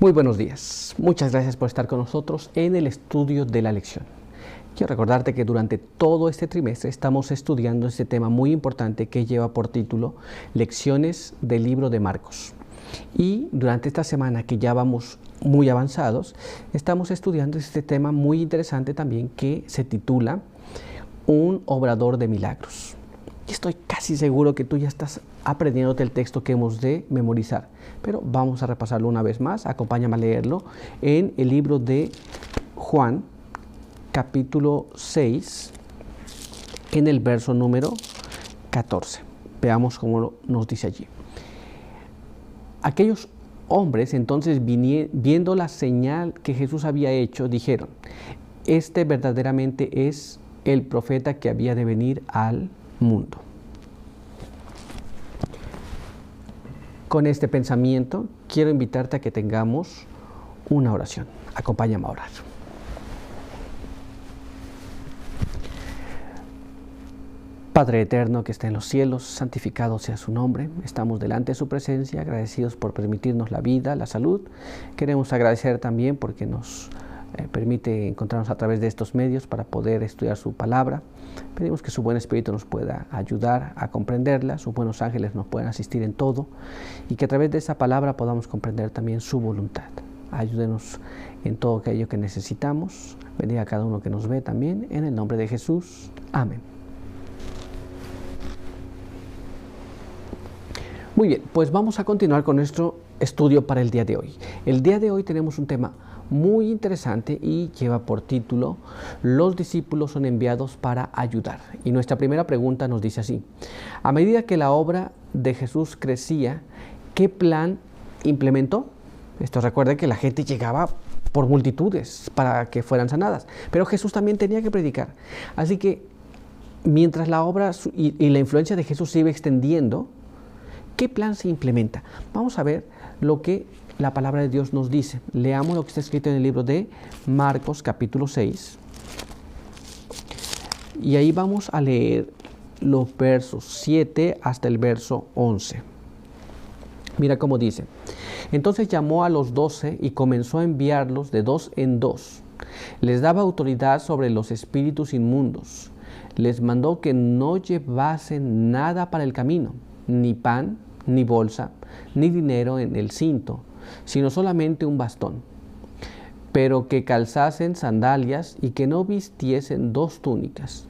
Muy buenos días. Muchas gracias por estar con nosotros en el estudio de la lección. Quiero recordarte que durante todo este trimestre estamos estudiando este tema muy importante que lleva por título Lecciones del libro de Marcos. Y durante esta semana que ya vamos muy avanzados, estamos estudiando este tema muy interesante también que se titula Un obrador de milagros. Y estoy casi seguro que tú ya estás aprendiéndote el texto que hemos de memorizar, pero vamos a repasarlo una vez más. Acompáñame a leerlo en el libro de Juan, capítulo 6, en el verso número 14. Veamos cómo nos dice allí. Aquellos hombres entonces, viendo la señal que Jesús había hecho, dijeron: este verdaderamente es el profeta que había de venir al mundo. Con este pensamiento quiero invitarte a que tengamos una oración. Acompáñame a orar. Padre eterno que está en los cielos, santificado sea su nombre. Estamos delante de su presencia, agradecidos por permitirnos la vida, la salud. Queremos agradecer también porque nos permite encontrarnos a través de estos medios para poder estudiar su palabra. Pedimos que su buen espíritu nos pueda ayudar a comprenderla, sus buenos ángeles nos puedan asistir en todo y que a través de esa palabra podamos comprender también su voluntad. Ayúdenos en todo aquello que necesitamos. Bendiga a cada uno que nos ve también, en el nombre de Jesús. Amén. Muy bien, pues vamos a continuar con nuestro estudio para el día de hoy. El día de hoy tenemos un tema muy interesante y lleva por título Los discípulos son enviados para ayudar. Y nuestra primera pregunta nos dice así: a medida que la obra de Jesús crecía, ¿qué plan implementó? Esto recuerda que la gente llegaba por multitudes para que fueran sanadas, pero Jesús también tenía que predicar. Así que mientras la obra y la influencia de Jesús se iba extendiendo, ¿qué plan se implementa? Vamos a ver lo que la palabra de Dios nos dice. Leamos lo que está escrito en el libro de Marcos, capítulo 6. Y ahí vamos a leer los versos 7 hasta el verso 11. Mira cómo dice: entonces llamó a los 12 y comenzó a enviarlos de dos en dos. Les daba autoridad sobre los espíritus inmundos. Les mandó que no llevasen nada para el camino, ni pan, ni bolsa, ni dinero en el cinto, sino solamente un bastón, pero que calzasen sandalias y que no vistiesen dos túnicas.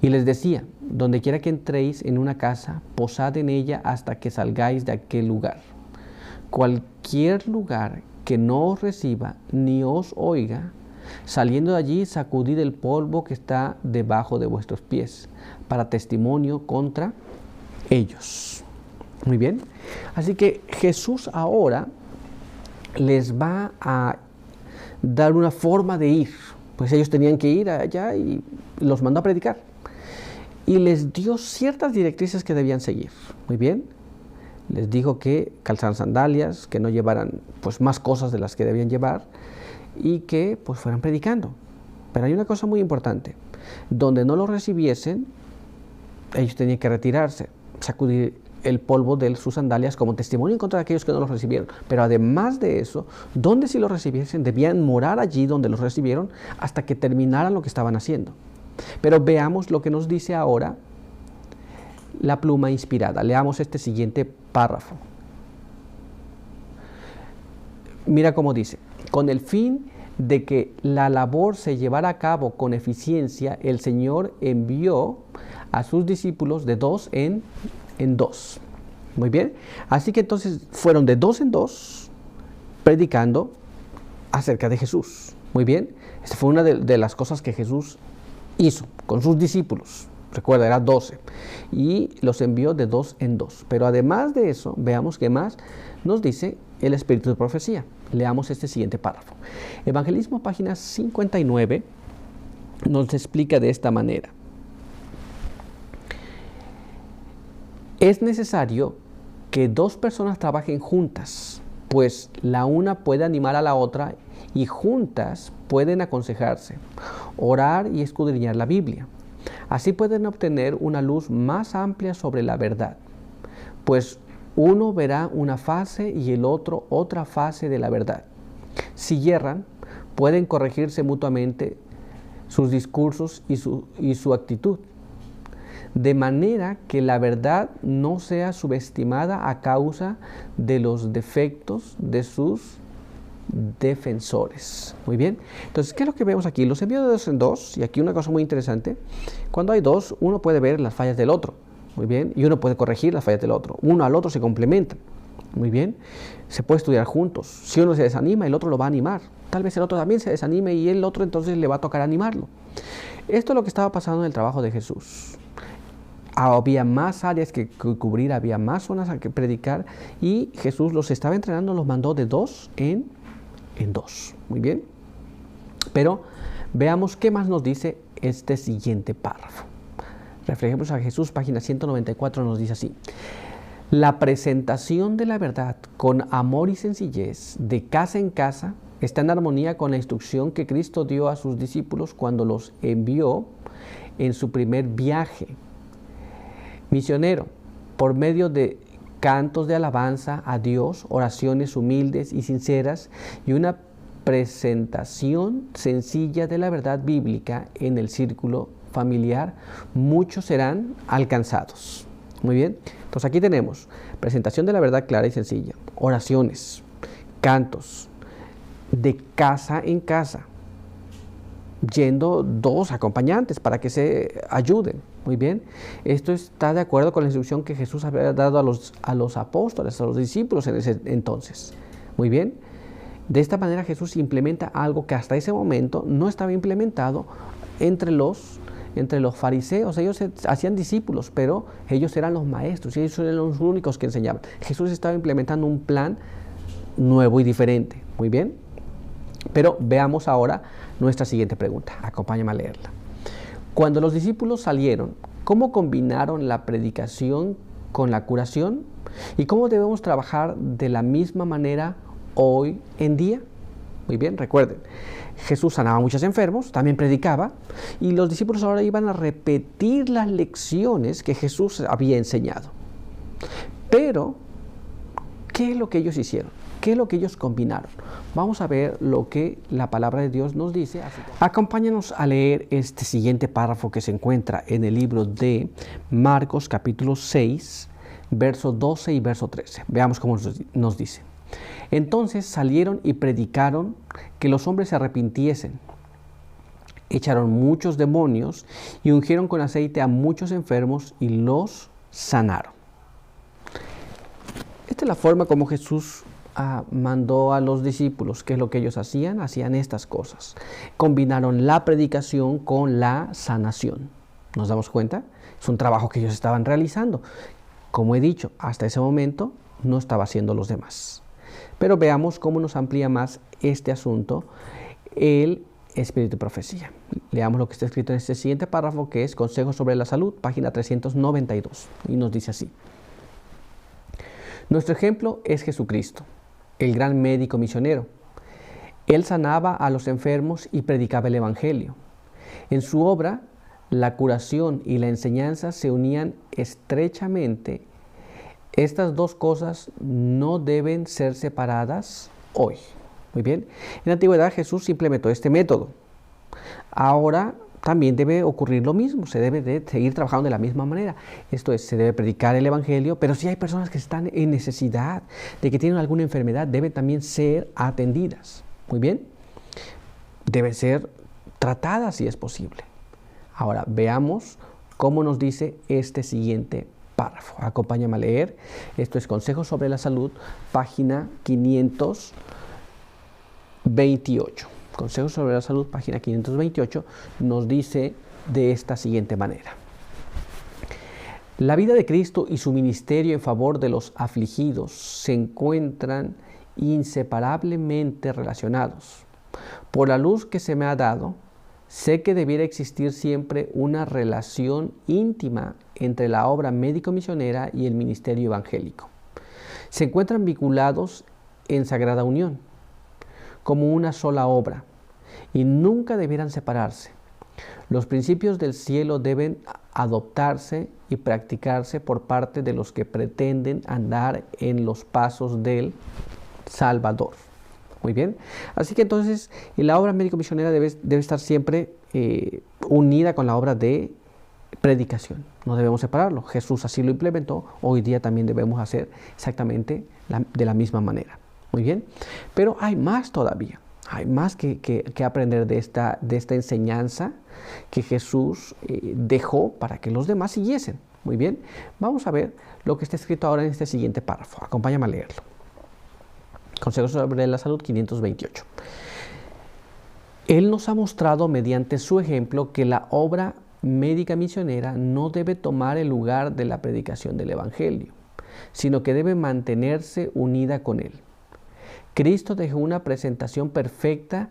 Y les decía: donde quiera que entréis en una casa, posad en ella hasta que salgáis de aquel lugar. Cualquier lugar que no os reciba ni os oiga, saliendo de allí, sacudid el polvo que está debajo de vuestros pies, para testimonio contra ellos. Muy bien. Así que Jesús ahora les va a dar una forma de ir. Pues ellos tenían que ir allá y los mandó a predicar. Y les dio ciertas directrices que debían seguir. Muy bien. Les dijo que calzaran sandalias, que no llevaran pues más cosas de las que debían llevar y que pues fueran predicando. Pero hay una cosa muy importante. Donde no lo recibiesen, ellos tenían que retirarse, sacudir el polvo de sus sandalias como testimonio en contra de aquellos que no los recibieron. Pero además de eso, donde sí los recibiesen, debían morar allí donde los recibieron hasta que terminaran lo que estaban haciendo. Pero veamos lo que nos dice ahora la pluma inspirada. Leamos este siguiente párrafo. Mira cómo dice: con el fin de que la labor se llevara a cabo con eficiencia, el Señor envió a sus discípulos de dos en dos. Muy bien. Así que entonces fueron de dos en dos predicando acerca de Jesús. Muy bien. Esta fue una de las cosas que Jesús hizo con sus discípulos. Recuerda, eran 12. Y los envió de dos en dos. Pero además de eso, veamos qué más nos dice el espíritu de profecía. Leamos este siguiente párrafo. Evangelismo, página 59, nos explica de esta manera: es necesario que dos personas trabajen juntas, pues la una puede animar a la otra y juntas pueden aconsejarse, orar y escudriñar la Biblia. Así pueden obtener una luz más amplia sobre la verdad, pues Uno verá una fase y el otro otra fase de la verdad. Si yerran, pueden corregirse mutuamente sus discursos y su actitud, de manera que la verdad no sea subestimada a causa de los defectos de sus defensores. Muy bien, entonces, ¿qué es lo que vemos aquí? Los envío de dos en dos, y aquí una cosa muy interesante: cuando hay dos, uno puede ver las fallas del otro, muy bien, y uno puede corregir las fallas del otro, uno al otro se complementan, muy bien, se puede estudiar juntos. Si uno se desanima, el otro lo va a animar, tal vez el otro también se desanime y el otro entonces le va a tocar animarlo. Esto es lo que estaba pasando en el trabajo de Jesús. Había más áreas que cubrir, había más zonas a que predicar, y Jesús los estaba entrenando, los mandó de dos en dos. Muy bien. Pero veamos qué más nos dice este siguiente párrafo. Reflejemos a Jesús, página 194, nos dice así: la presentación de la verdad con amor y sencillez, de casa en casa, está en armonía con la instrucción que Cristo dio a sus discípulos cuando los envió en su primer viaje misionero, por medio de cantos de alabanza a Dios, oraciones humildes y sinceras, y una presentación sencilla de la verdad bíblica en el círculo familiar. Muchos serán alcanzados. Muy bien, entonces aquí tenemos presentación de la verdad clara y sencilla, oraciones, cantos, de casa en casa, yendo dos acompañantes para que se ayuden. Muy bien, esto está de acuerdo con la instrucción que Jesús había dado a los apóstoles, a los discípulos en ese entonces. Muy bien, de esta manera Jesús implementa algo que hasta ese momento no estaba implementado entre los fariseos. Ellos hacían discípulos, pero ellos eran los maestros y ellos eran los únicos que enseñaban. Jesús estaba implementando un plan nuevo y diferente. Muy bien, pero veamos ahora nuestra siguiente pregunta. Acompáñame a leerla. Cuando los discípulos salieron, ¿cómo combinaron la predicación con la curación? ¿Y cómo debemos trabajar de la misma manera hoy en día? Muy bien, recuerden, Jesús sanaba a muchos enfermos, también predicaba, y los discípulos ahora iban a repetir las lecciones que Jesús había enseñado. Pero, ¿qué es lo que ellos hicieron? ¿Qué es lo que ellos combinaron? Vamos a ver lo que la palabra de Dios nos dice. Acompáñanos a leer este siguiente párrafo que se encuentra en el libro de Marcos, capítulo 6, verso 12 y verso 13. Veamos cómo nos dice. Entonces salieron y predicaron que los hombres se arrepintiesen. Echaron muchos demonios y ungieron con aceite a muchos enfermos y los sanaron. Esta es la forma como Jesús mandó a los discípulos. ¿Qué es lo que ellos hacían? Hacían estas cosas. Combinaron la predicación con la sanación. ¿Nos damos cuenta? Es un trabajo que ellos estaban realizando. Como he dicho, hasta ese momento no estaba haciendo los demás. Pero veamos cómo nos amplía más este asunto el Espíritu de Profecía. Leamos lo que está escrito en este siguiente párrafo, que es Consejos sobre la Salud, página 392. Y nos dice así: nuestro ejemplo es Jesucristo, el gran médico misionero. Él sanaba a los enfermos y predicaba el Evangelio. En su obra, la curación y la enseñanza se unían estrechamente. Estas dos cosas no deben ser separadas hoy. Muy bien. En la antigüedad Jesús implementó este método. Ahora también debe ocurrir lo mismo, se debe de seguir trabajando de la misma manera. Esto es, se debe predicar el Evangelio, pero si hay personas que están en necesidad, de que tienen alguna enfermedad, deben también ser atendidas. Muy bien, deben ser tratadas si es posible. Ahora veamos cómo nos dice este siguiente párrafo. Acompáñame a leer. Esto es Consejos sobre la Salud, página 528. Consejos sobre la Salud, página 528, nos dice de esta siguiente manera: la vida de Cristo y su ministerio en favor de los afligidos se encuentran inseparablemente relacionados. Por la luz que se me ha dado, sé que debiera existir siempre una relación íntima entre la obra médico-misionera y el ministerio evangélico. Se encuentran vinculados en sagrada unión, como una sola obra, y nunca debieran separarse. Los principios del cielo deben adoptarse y practicarse por parte de los que pretenden andar en los pasos del Salvador. Muy bien. Así que entonces la obra médico-misionera debe estar siempre unida con la obra de predicación. No debemos separarlo. Jesús así lo implementó. Hoy día también debemos hacer exactamente de la misma manera. Muy bien. Pero hay más todavía. Hay más que aprender de esta enseñanza que Jesús dejó para que los demás siguiesen. Muy bien. Vamos a ver lo que está escrito ahora en este siguiente párrafo. Acompáñame a leerlo. Consejos sobre la salud 528. Él nos ha mostrado mediante su ejemplo que la obra médica misionera no debe tomar el lugar de la predicación del Evangelio, sino que debe mantenerse unida con él. Cristo dejó una presentación perfecta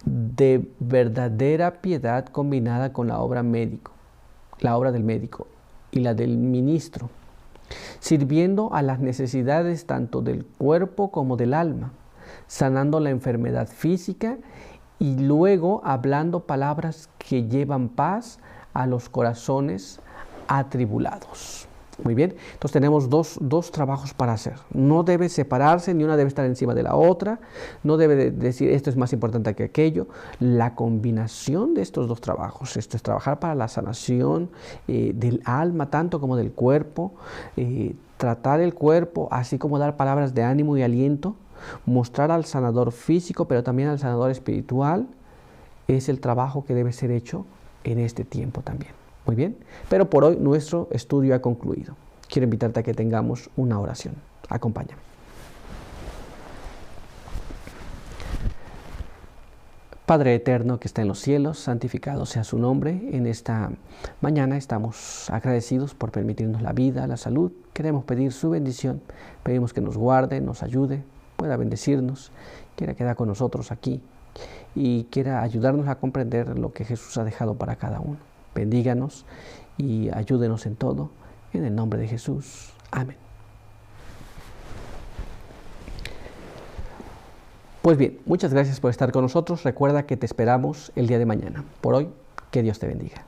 de verdadera piedad combinada con la obra del médico y la del ministro, sirviendo a las necesidades tanto del cuerpo como del alma, sanando la enfermedad física y luego hablando palabras que llevan paz a los corazones atribulados. Muy bien, entonces tenemos dos trabajos para hacer. No debe separarse, ni una debe estar encima de la otra. No debe decir esto es más importante que aquello. La combinación de estos dos trabajos, esto es trabajar para la sanación del alma tanto como del cuerpo, tratar el cuerpo así como dar palabras de ánimo y aliento, mostrar al sanador físico pero también al sanador espiritual, es el trabajo que debe ser hecho en este tiempo también. Muy bien, pero por hoy nuestro estudio ha concluido. Quiero invitarte a que tengamos una oración. Acompáñame. Padre eterno que está en los cielos, santificado sea su nombre. En esta mañana estamos agradecidos por permitirnos la vida, la salud. Queremos pedir su bendición. Pedimos que nos guarde, nos ayude, pueda bendecirnos, quiera quedar con nosotros aquí y quiera ayudarnos a comprender lo que Jesús ha dejado para cada uno. Bendíganos y ayúdenos en todo. En el nombre de Jesús. Amén. Pues bien, muchas gracias por estar con nosotros. Recuerda que te esperamos el día de mañana. Por hoy, que Dios te bendiga.